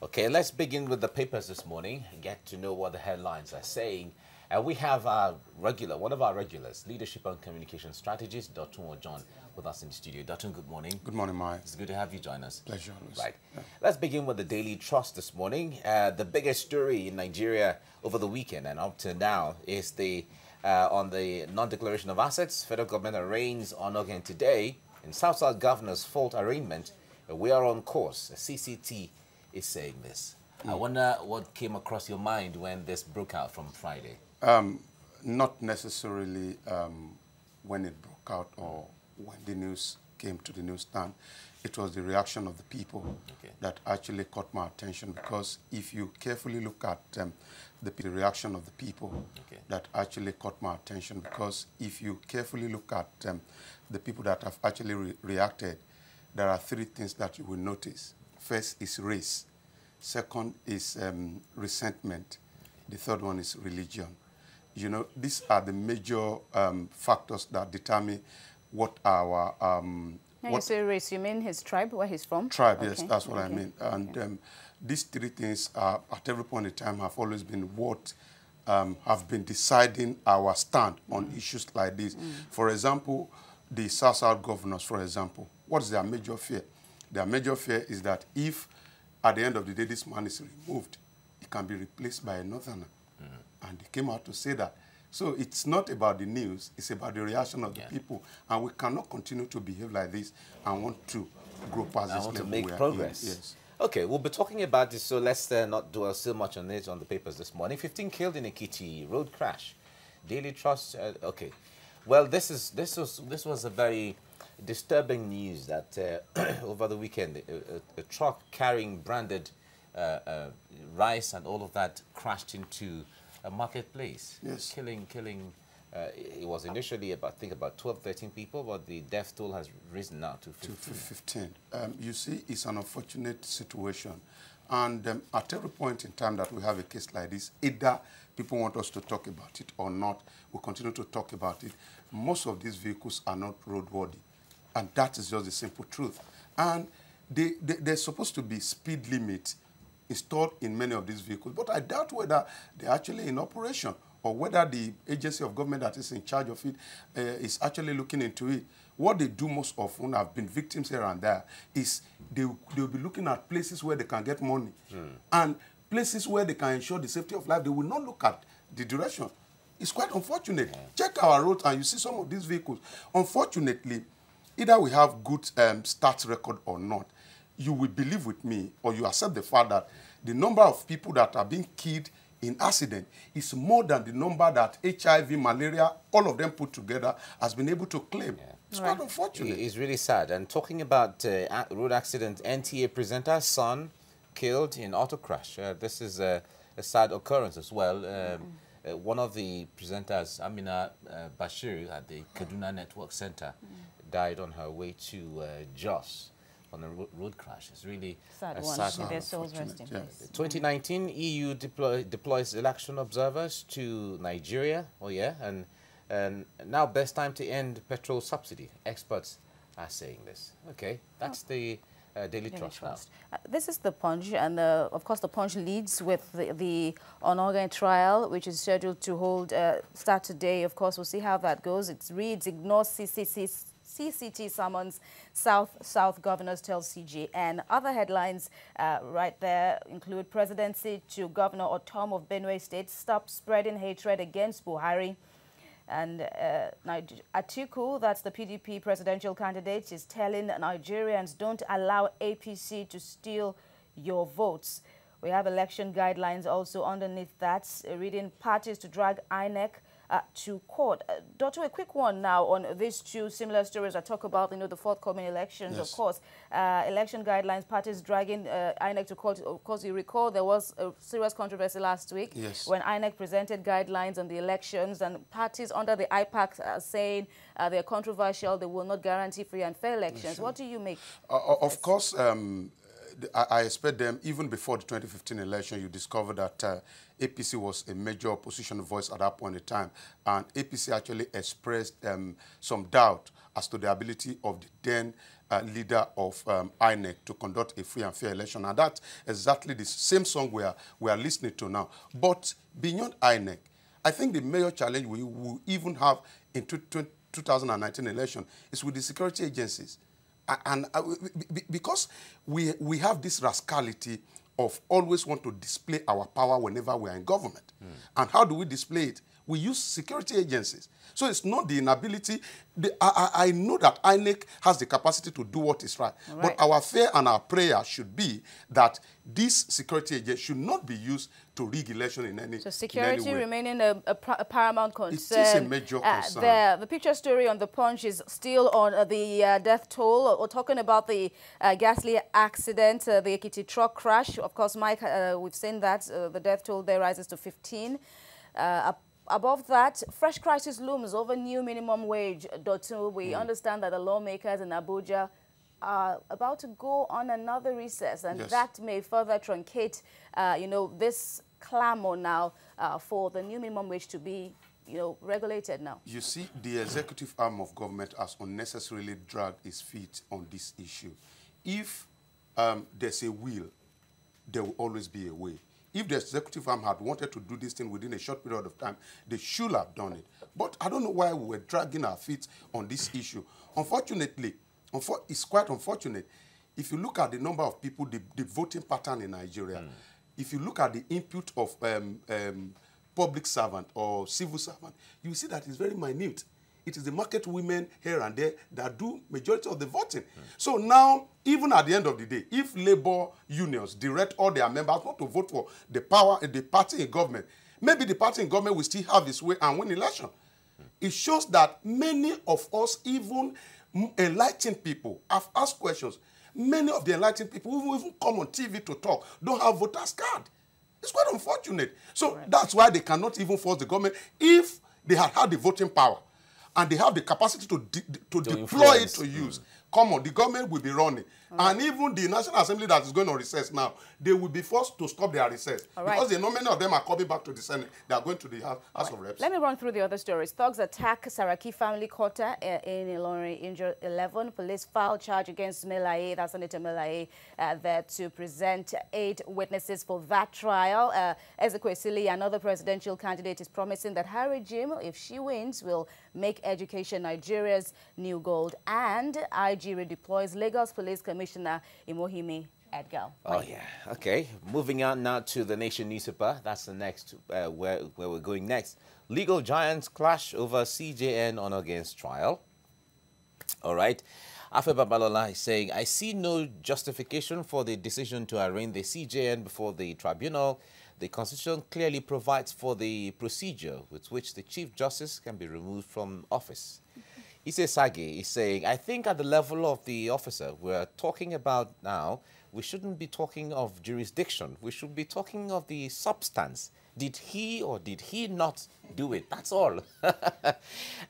Okay, let's begin with the papers this morning and get to know what the headlines are saying. We have one of our regulars, Leadership and Communication Strategist, Dr. John, with us in the studio. Dr. Good morning. Good morning, Mike. It's good to have you join us. Pleasure. Right. Yeah. Let's begin with the Daily Trust this morning. The biggest story in Nigeria over the weekend and up to now is on the non-declaration of assets. Federal government arraigns on again today in South Governor's fault arraignment. We are on course. CCT is saying this. I wonder what came across your mind when this broke out from Friday. Not necessarily when it broke out or when the news came to the newsstand. It was the reaction of the people that actually caught my attention, because if you carefully look at the reaction of the people that actually caught my attention, because if you carefully look at the people that have actually reacted, there are three things that you will notice. First is race. Second is resentment. The third one is religion. You know, these are the major factors that determine what our... When you say race, you mean his tribe, where he's from? Tribe, yes, that's what I mean. And these three things, at every point in time, have always been what have been deciding our stand on issues like this. For example, the South governors, for example, what is their major fear? Their major fear is that if, at the end of the day, this man is removed, he can be replaced by a northerner. And they came out to say that. So it's not about the news, it's about the reaction of the people. And we cannot continue to behave like this and want to grow past this level. Want to make progress. Yes. Okay, we'll be talking about this, so let's not dwell so much on it on the papers this morning. 15 killed in a Ekiti road crash. Daily Trust, okay. Well, this was a very disturbing news that over the weekend, a truck carrying branded rice and all of that crashed into a marketplace. Yes. Killing. It was initially about 12, 13 people, but the death toll has risen now to 15. You see, it's an unfortunate situation. And at every point in time that we have a case like this, either people want us to talk about it or not, we continue to talk about it. Most of these vehicles are not roadworthy. And that is just the simple truth. And there's supposed to be speed limits installed in many of these vehicles. But I doubt whether they're actually in operation or whether the agency of government that is in charge of it is actually looking into it. What they do most often, have been victims here and there, is they'll be looking at places where they can get money. And places where they can ensure the safety of life, they will not look at the direction. It's quite unfortunate. Check our roads and you see some of these vehicles. Unfortunately, either we have good stats record or not, you will believe with me or you accept the fact that the number of people that are being killed in accident is more than the number that HIV, malaria, all of them put together has been able to claim. It's quite unfortunate. It's really sad. And talking about road accident, NTA presenter's son killed in auto crash. This is a sad occurrence as well. One of the presenters, Amina Bashir, at the Kaduna Network Center, died on her way to Jos on a road crash. It's really sad. Their souls rest in peace. 2019, EU deploys election observers to Nigeria. Oh yeah, and now best time to end petrol subsidy. Experts are saying this. Okay, that's the Daily Trust now. This is the Punch, and of course the Punch leads with the ongoing trial, which is scheduled to start today. Of course, we'll see how that goes. It reads, ignore CCT summons, South governors tell CJ. And other headlines right there include presidency to Governor Otom of Benue State, stop spreading hatred against Buhari. And Atiku, that's the PDP presidential candidate, is telling Nigerians, don't allow APC to steal your votes. We have election guidelines also underneath that, reading parties to drag INEC to court. Doctor, a quick one now on these two similar stories. I talk about, the forthcoming elections, of course. Election guidelines, parties dragging INEC to court. Of course, you recall there was a serious controversy last week when INEC presented guidelines on the elections, and parties under the IPAC are saying they're controversial, they will not guarantee free and fair elections. What do you make? Of course, I expect them, even before the 2015 election, you discovered that APC was a major opposition voice at that point in time. And APC actually expressed some doubt as to the ability of the then leader of INEC to conduct a free and fair election. And that's exactly the same song we are listening to now. But beyond INEC, I think the major challenge we will even have in 2019 election is with the security agencies. And because we have this rascality of always want to display our power whenever we are in government. And how do we display it? We use security agencies. So it's not the inability. I know that INEC has the capacity to do what is right. But our fear and our prayer should be that these security agents should not be used to rig election in any way. So security remaining a paramount concern. It is a major concern. The picture story on the Punch is still on the death toll. We're talking about the ghastly accident, the Ekiti truck crash. Of course, Mike, we've seen that the death toll there rises to 15. Above that, fresh crisis looms over new minimum wage. We understand that the lawmakers in Abuja are about to go on another recess, and that may further truncate, this clamor now for the new minimum wage to be, regulated now. You see, the executive arm of government has unnecessarily dragged its feet on this issue. If there's a will, there will always be a way. If the executive arm had wanted to do this thing within a short period of time, they should have done it. But I don't know why we were dragging our feet on this issue. Unfortunately, it's quite unfortunate. If you look at the number of people, the voting pattern in Nigeria, if you look at the input of public servant or civil servant, you see that it's very minute. It is the market women here and there that do majority of the voting. So now, even at the end of the day, if labor unions direct all their members not to vote for the party in government, maybe the party in government will still have its way and win election. It shows that many of us, even enlightened people, have asked questions. Many of the enlightened people who even come on TV to talk don't have voters' card. It's quite unfortunate. So that's why they cannot even force the government. If they had had the voting power, and they have the capacity to deploy it to use. Come on, the government will be running. And even the National Assembly that is going on recess now, they will be forced to stop their recess. Because they know many of them are coming back to the Senate. They are going to the House of Reps. Let me run through the other stories. Thugs attack Saraki family quarter in Ilorin, injured 11. Police file charge against Melaye, that's Senator Melaye, there to present 8 witnesses for that trial. Ezekwesili, another presidential candidate, is promising that her regime, if she wins, will make education Nigeria's new gold. And IG redeploys Lagos Police Commissioner Imohimi Edgar. Oh, yeah. Okay. Moving on now to the Nation newspaper. That's the next, where we're going next. Legal giants clash over CJN on against trial. All right. Afe Babalola is saying, I see no justification for the decision to arraign the CJN before the tribunal. The Constitution clearly provides for the procedure with which the Chief Justice can be removed from office. Ise Sage is saying, I think at the level of the officer we're talking about now, we shouldn't be talking of jurisdiction. We should be talking of the substance. Did he or did he not do it? That's all.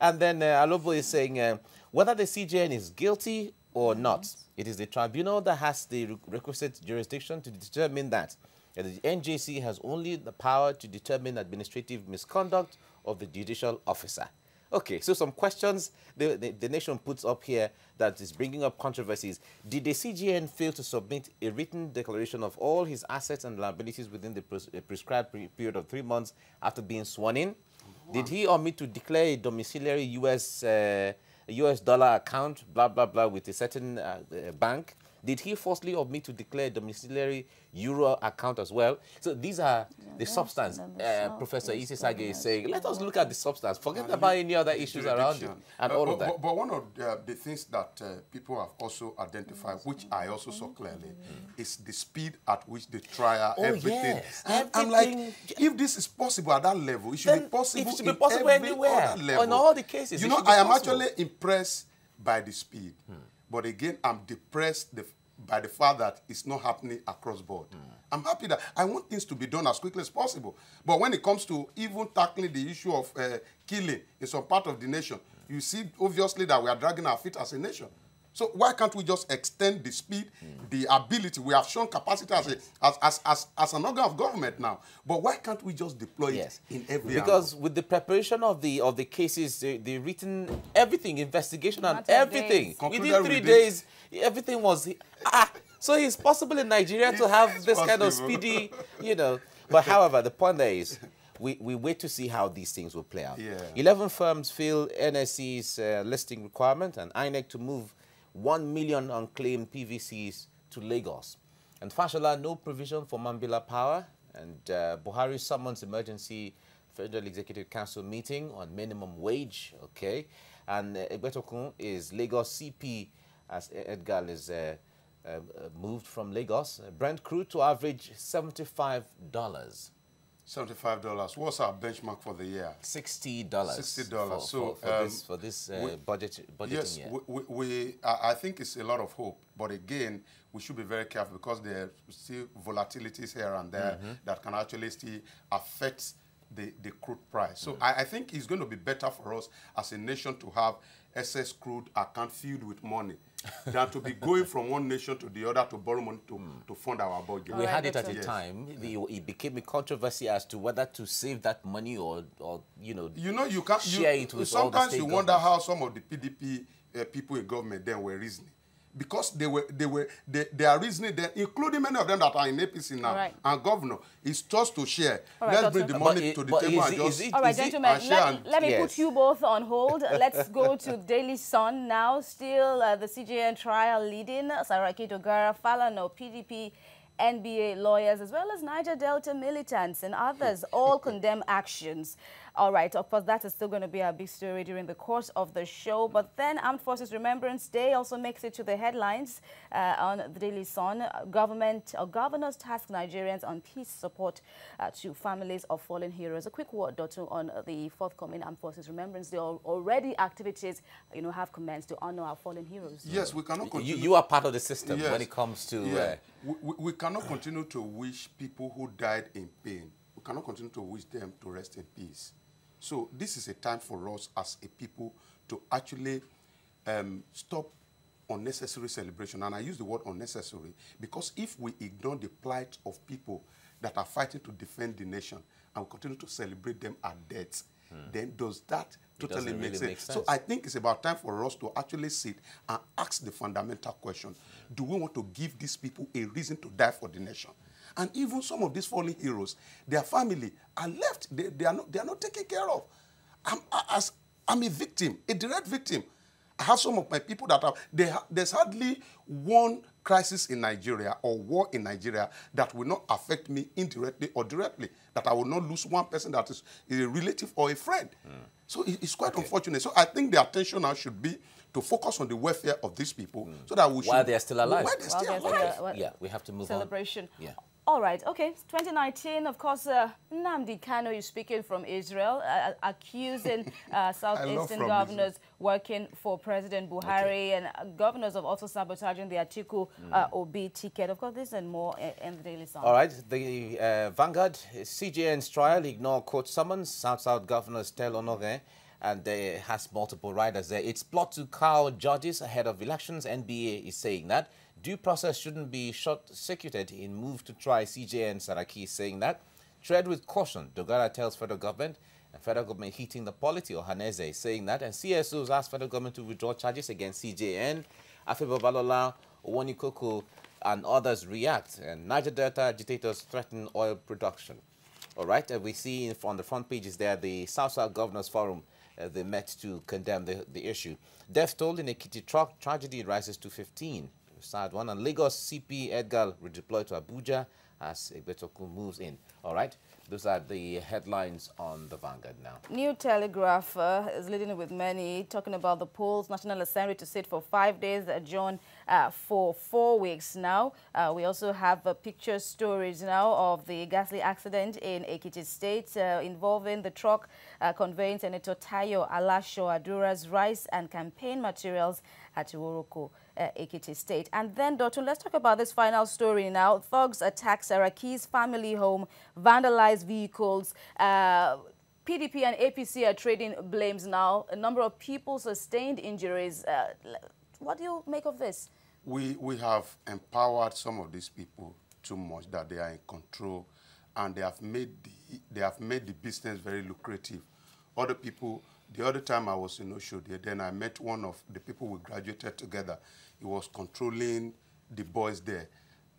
And then Alobo is saying, whether the CJN is guilty or not, it is the tribunal that has the requisite jurisdiction to determine that. And the NJC has only the power to determine administrative misconduct of the judicial officer. Okay, so some questions the Nation puts up here that is bringing up controversies. Did the CGN fail to submit a written declaration of all his assets and liabilities within the prescribed period of 3 months after being sworn in? Did he omit to declare a domiciliary US dollar account, blah, blah, blah, with a certain bank? Did he falsely omit to declare a domiciliary euro account as well? So these are the substance. Professor Ise Sage is saying, let us look at the substance. Forget about any other issues around it and all of that. But one of the things that people have also identified, which I also saw clearly, is the speed at which they trial everything. Yes, and I'm like, if this is possible at that level, it should be possible, it should be possible anywhere. Other level. On all the cases, you know, I am actually impressed by the speed. But again, I'm depressed by the fact that it's not happening across board. I'm happy that I want things to be done as quickly as possible. But when it comes to even tackling the issue of killing in some part of the nation, you see obviously that we are dragging our feet as a nation. So why can't we just extend the speed, the ability? We have shown capacity as an organ of government now. But why can't we just deploy it in every Because angle? with the preparation of the cases, they've written everything, investigation and everything. Within 3 days, everything was... So it's possible in Nigeria to have this kind of speedy, you know. But however, the point there is, we wait to see how these things will play out. 11 firms fill NSC's listing requirement and INEC to move 1 million unclaimed PVCs to Lagos. And Fashola, no provision for Mambila power. And Buhari summons emergency Federal Executive Council meeting on minimum wage. Okay. And Egbetokun is Lagos CP as Edgar is moved from Lagos. Brent crude to average $75. $75. What's our benchmark for the year? $60. $60. For this budgeting year. I think it's a lot of hope. But again, we should be very careful because there are still volatilities here and there that can actually still affect the crude price. So I think it's going to be better for us as a nation to have excess crude account filled with money than to be going from one nation to the other to borrow money to fund our budget. We had it at a time. It became a controversy as to whether to save that money or you can't share it with all the sometimes state you wonder how some of the PDP people in government then were reasoning. Because they are reasoning there, including many of them that are in APC now and governor, is just to share. Let's bring the money to the table and just... All right, gentlemen, let me put you both on hold. Let's go to Daily Sun now. Still the CJN trial leading. Saraki Dogara, Falano, PDP, NBA lawyers, as well as Niger Delta militants and others all condemn actions. All right, of course, that is still going to be a big story during the course of the show. But then Armed Forces Remembrance Day also makes it to the headlines on the Daily Sun. Governors task Nigerians on peace support to families of fallen heroes. A quick word, Dotun, on the forthcoming Armed Forces Remembrance Day. Already activities, have commenced to honor our fallen heroes. Yes, we cannot continue. You are part of the system when it comes to... We cannot continue to wish people who died in pain. We cannot continue to wish them to rest in peace. So this is a time for us as a people to actually stop unnecessary celebration. And I use the word unnecessary because if we ignore the plight of people that are fighting to defend the nation and we continue to celebrate them at death, then does that totally make sense? So I think it's about time for us to actually sit and ask the fundamental question. Do we want to give these people a reason to die for the nation? And even some of these fallen heroes, their family are left. They are not taken care of. I'm a victim, a direct victim. I have some of my people that are, there's hardly one crisis in Nigeria or war in Nigeria that will not affect me indirectly or directly, that I will not lose one person that is a relative or a friend. So it's quite unfortunate. So I think the attention now should be to focus on the welfare of these people so that we should... While they're still alive. While they're still alive. Yeah, we have to move celebration. on. Yeah. All right, okay. 2019, of course, Nnamdi Kanu is speaking from Israel, accusing Southeastern governors working for President Buhari and governors of also sabotaging the Atiku Obi ticket. Of course, this and more in the Daily Sun. All right, the Vanguard, CJN's trial, ignore court summons, South governors tell Onoge, and has multiple riders there. It's plot to cow judges ahead of elections. NBA is saying that. Due process shouldn't be short-circuited in move to try. CJN Saraki is saying that. Tread with caution, Dogara tells federal government, and federal government heating the polity. Ohaneze is saying that. And CSOs ask federal government to withdraw charges against CJN. Afebo Balola, Owoni Koko, and others react. And Niger Delta agitators threaten oil production. All right, we see on the front pages there, the South Governors Forum, they met to condemn the issue. Death toll in Ekiti truck tragedy rises to 15. Sad one. And Lagos CP Edgar redeployed to Abuja as Egbetokun moves in. All right. Those are the headlines on the Vanguard now. New Telegraph is leading with many, talking about the polls. National Assembly to sit for 5 days, adjourned for 4 weeks now. We also have picture stories now of the ghastly accident in Ekiti State involving the truck conveying Senator Tayo Alasho Adura's rice and campaign materials at Iworoko, Ekiti State. And then, Dotun, let's talk about this final story now. Thugs attack Saraki's family home, vandalize vehicles. PDP and APC are trading blames now. A number of people sustained injuries. What do you make of this? We have empowered some of these people too much that they are in control, and they have made the business very lucrative. Other people, the other time I was in Oshodi, then I met one of the people we graduated together. He was controlling the boys there.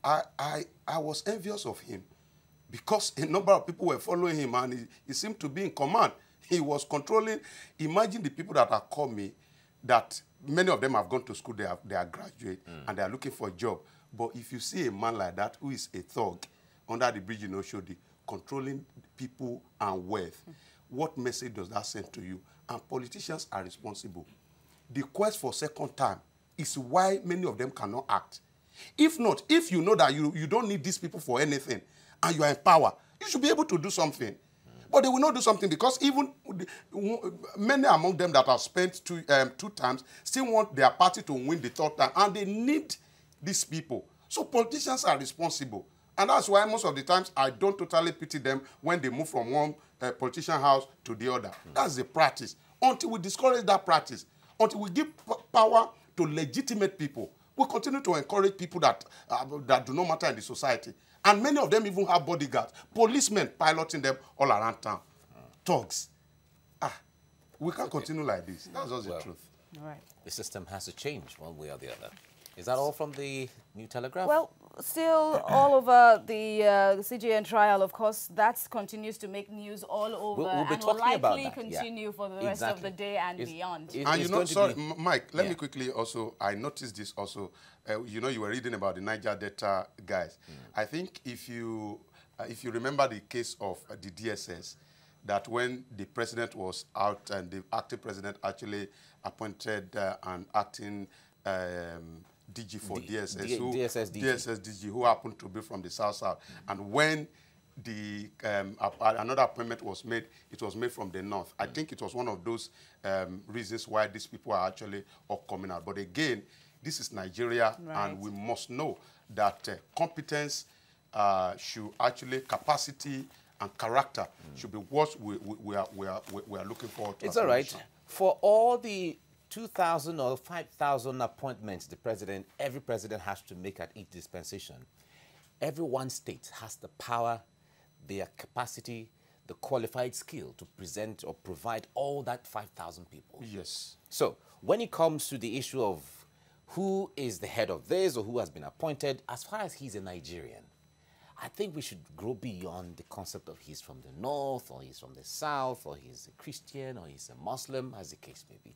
I was envious of him because a number of people were following him, and he seemed to be in command. He was controlling. Imagine the people that have called me, that many of them have gone to school, they are graduate, and they are looking for a job. But if you see a man like that who is a thug under the bridge in Oshodi, controlling people and wealth, what message does that send to you? And politicians are responsible. The quest for second time is why many of them cannot act. If not, if you know that you don't need these people for anything, and you are in power, you should be able to do something. But they will not do something because even many among them that have spent two times still want their party to win the third time, and they need these people. So politicians are responsible. And that's why most of the times I don't totally pity them when they move from one politician house to the other. That's the practice. Until we discourage that practice, until we give power to legitimate people, we continue to encourage people that do not matter in the society. And many of them even have bodyguards, policemen piloting them all around town. Thugs. We can't continue like this. That's just the truth. All right. The system has to change one way or the other. Is that all from the New Telegraph? Well, still all over the CJN trial, of course, that continues to make news all over we'll be and talking will about likely that. continue for the rest of the day and beyond. And you know, sorry, Mike, let me quickly also, I noticed this also, you know, you were reading about the Niger Delta guys. I think if you remember the case of the DSS, that when the president was out and the acting president actually appointed an acting DG for DSS, DSS DG, who happened to be from the South. And when the another appointment was made, it was made from the North. I think it was one of those reasons why these people are actually all coming out. But again, this is Nigeria, and we must know that competence should actually, capacity and character should be what we are looking forward to. It's all right. For all the 2,000 or 5,000 appointments every president has to make at each dispensation, every one state has the power, their capacity, the qualified skill to present or provide all that 5,000 people. Yes. So when it comes to the issue of who is the head of this or who has been appointed, as far as he's a Nigerian, I think we should grow beyond the concept of he's from the North or he's from the South or he's a Christian or he's a Muslim, as the case may be.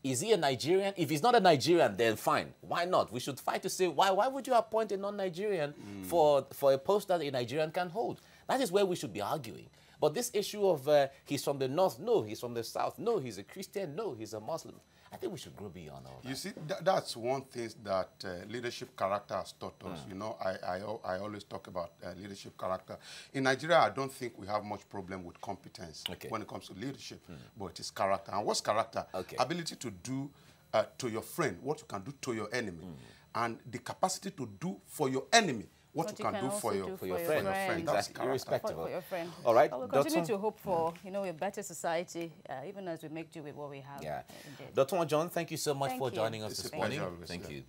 Is he a Nigerian? If he's not a Nigerian, then fine. Why not? We should fight to say, why would you appoint a non-Nigerian for a post that a Nigerian can hold? That is where we should be arguing. But this issue of he's from the North, no, he's from the South, no, he's a Christian, no, he's a Muslim. I think we should grow beyond all that. You see, that's one thing that leadership character has taught us. You know, I always talk about leadership character. In Nigeria, I don't think we have much problem with competence when it comes to leadership, but it is character. And what's character? Ability to do to your friend what you can do to your enemy, and the capacity to do for your enemy what you can do for your friend. Exactly, irrespective of your friend. All right. Well, we'll continue to hope for, you know, a better society, even as we make do with what we have. Yeah. Dr. John, thank you so much for joining us this morning. Thank you.